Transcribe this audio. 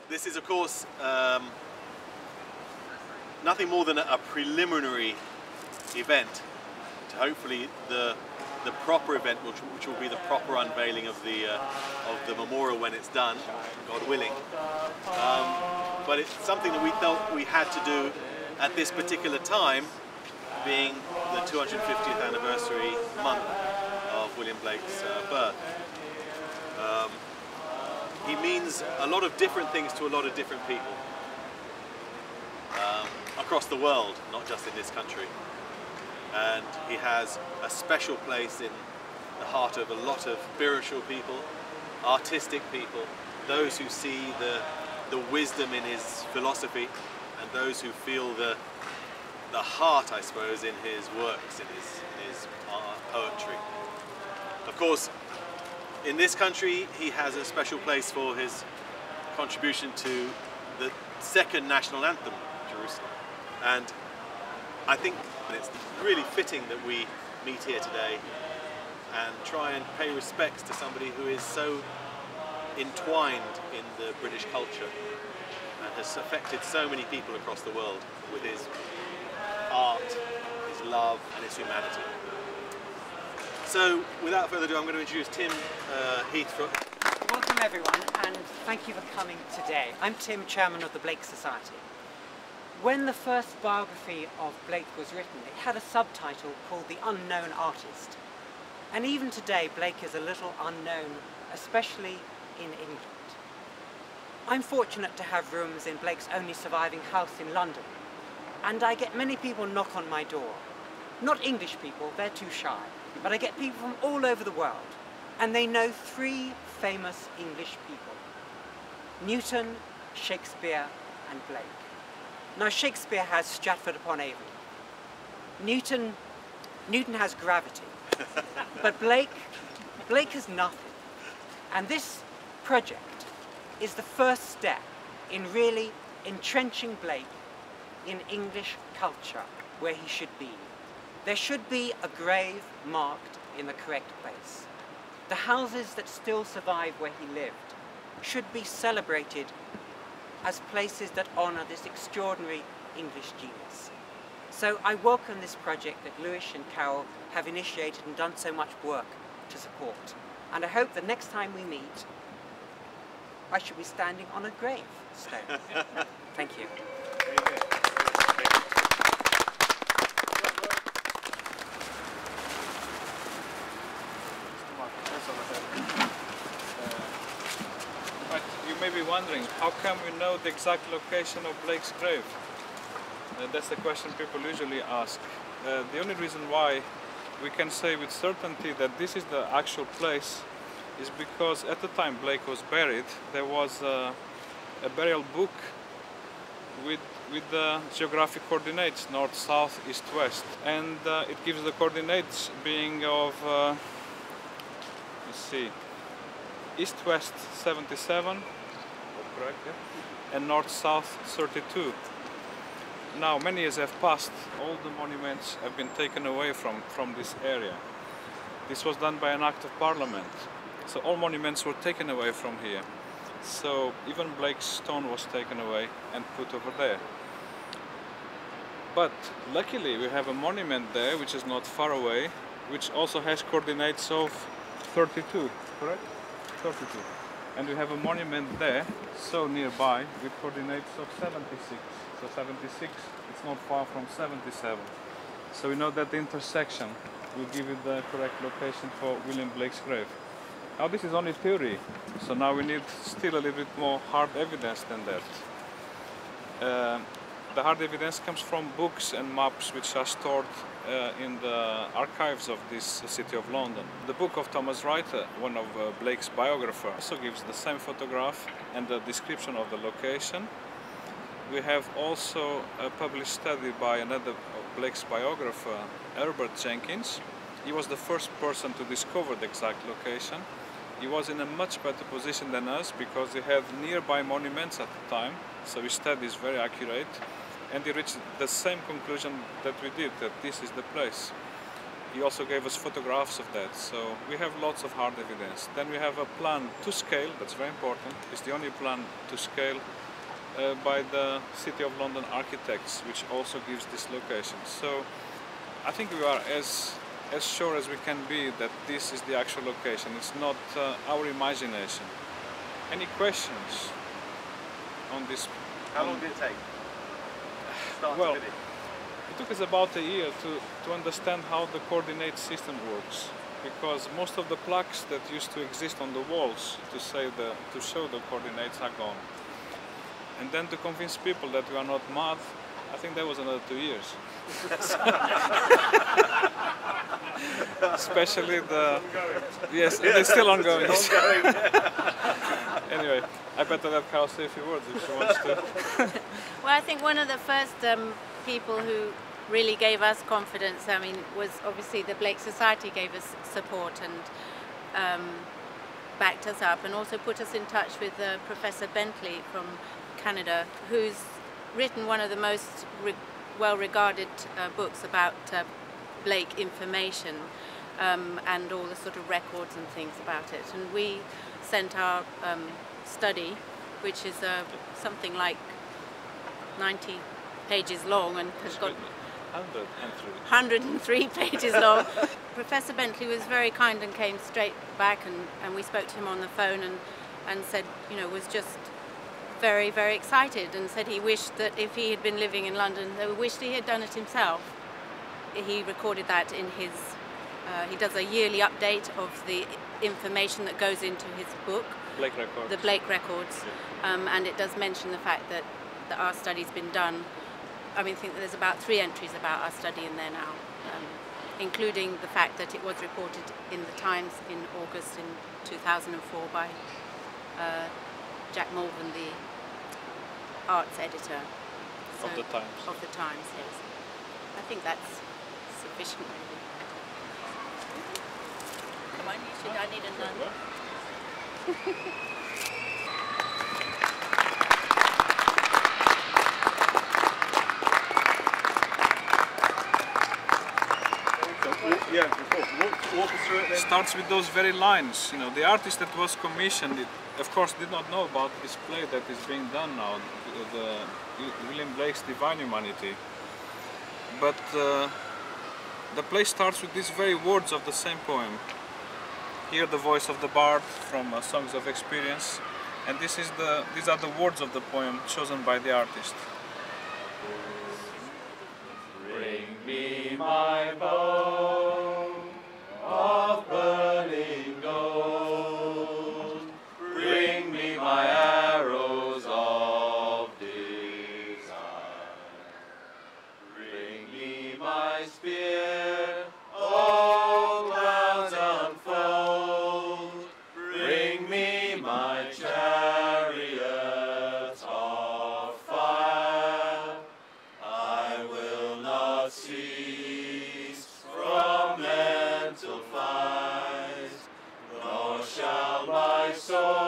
This is, of course, nothing more than a preliminary event to hopefully the proper event, which will be the proper unveiling of the memorial when it's done, God willing. But it's something that we felt we had to do at this particular time, being the 250th anniversary month of William Blake's birth. He means a lot of different things to a lot of different people across the world, not just in this country. And he has a special place in the heart of a lot of spiritual people, artistic people, those who see the wisdom in his philosophy, and those who feel the heart, I suppose, in his works, in his poetry. Of course, in this country, he has a special place for his contribution to the second national anthem, Jerusalem. And I think it's really fitting that we meet here today and try and pay respects to somebody who is so entwined in the British culture and has affected so many people across the world with his art, his love and his humanity. So, without further ado, I'm going to introduce Tim Heathrow. Welcome everyone, and thank you for coming today. I'm Tim, Chairman of the Blake Society. When the first biography of Blake was written, it had a subtitle called The Unknown Artist. And even today, Blake is a little unknown, especially in England. I'm fortunate to have rooms in Blake's only surviving house in London, and I get many people knock on my door. Not English people, they're too shy, but I get people from all over the world, and they know three famous English people: Newton, Shakespeare and Blake. Now Shakespeare has Stratford-upon-Avon. Newton has gravity, but Blake has nothing. And this project is the first step in really entrenching Blake in English culture where he should be. There should be a grave marked in the correct place. The houses that still survive where he lived should be celebrated as places that honour this extraordinary English genius. So I welcome this project that Lewis and Carol have initiated and done so much work to support. And I hope the next time we meet, I should be standing on a gravestone. Thank you. But you may be wondering, how come we know the exact location of Blake's grave? That's the question people usually ask. The only reason why we can say with certainty that this is the actual place is because at the time Blake was buried, there was a burial book with the geographic coordinates, north, south, east, west. And it gives the coordinates being of, let's see, east-west 77, correct, yeah? And north-south 32. Now, many years have passed, all the monuments have been taken away from this area. This was done by an act of parliament. So all monuments were taken away from here. So even Blake's stone was taken away and put over there. But luckily we have a monument there, which is not far away, which also has coordinates of 32, correct? 32. And we have a monument there, so nearby, with coordinates of 76. So 76, it's not far from 77. So we know that the intersection will give you the correct location for William Blake's grave. Now this is only theory, so now we need still a little bit more hard evidence than that. The hard evidence comes from books and maps which are stored in the archives of this city of London. The book of Thomas Wright, one of Blake's biographers, also gives the same photograph and the description of the location. We have also a published study by another of Blake's biographer, Herbert Jenkins. He was the first person to discover the exact location. He was in a much better position than us because he had nearby monuments at the time, so his study is very accurate, and he reached the same conclusion that we did, that this is the place. He also gave us photographs of that, so we have lots of hard evidence. Then we have a plan to scale, that's very important. It's the only plan to scale by the City of London architects, which also gives this location. So I think we are as sure as we can be that this is the actual location. It's not our imagination. Any questions on this? How long did it take? Start to Well, finish? it took us about a year to understand how the coordinate system works, because most of the plaques that used to exist on the walls to show the coordinates are gone. And then to convince people that we are not mad, I think that was another 2 years. Especially the... Yes, it's still ongoing. Anyway, I better let Carol say a few words if she wants to. Well, I think one of the first people who really gave us confidence, I mean, was obviously the Blake Society gave us support and backed us up, and also put us in touch with Professor Bentley from Canada, who's written one of the most well-regarded books about Blake information and all the sort of records and things about it. And we sent our study, which is something like 90 pages long and has got 103 pages long. Professor Bentley was very kind and came straight back, and we spoke to him on the phone and said, you know, was just very, very excited, and said he wished that if he had been living in London, he wished he had done it himself. He recorded that in his, he does a yearly update of the information that goes into his book, Blake Records. The Blake Records, and it does mention the fact that our study's been done. I mean, I think that there's about 3 entries about our study in there now, including the fact that it was reported in the Times in August in 2004 by Jack Morgan, the arts editor. Of the Times. Of the Times, yes. I think that's sufficient, really. Come on, you should, I need a nun. Yeah, walk us through it then. Starts with those very lines. You know, the artist that was commissioned, of course, did not know about this play that is being done now, the William Blake's Divine Humanity. But the play starts with these very words of the same poem. Hear the voice of the bard from Songs of Experience, and these are the words of the poem chosen by the artist. Bring me my bow of burning gold. Bring me my arrows of desire. Bring me my spear, oh clouds unfold. Bring me my chariots of fire. I will not cease from mental fight, nor shall my soul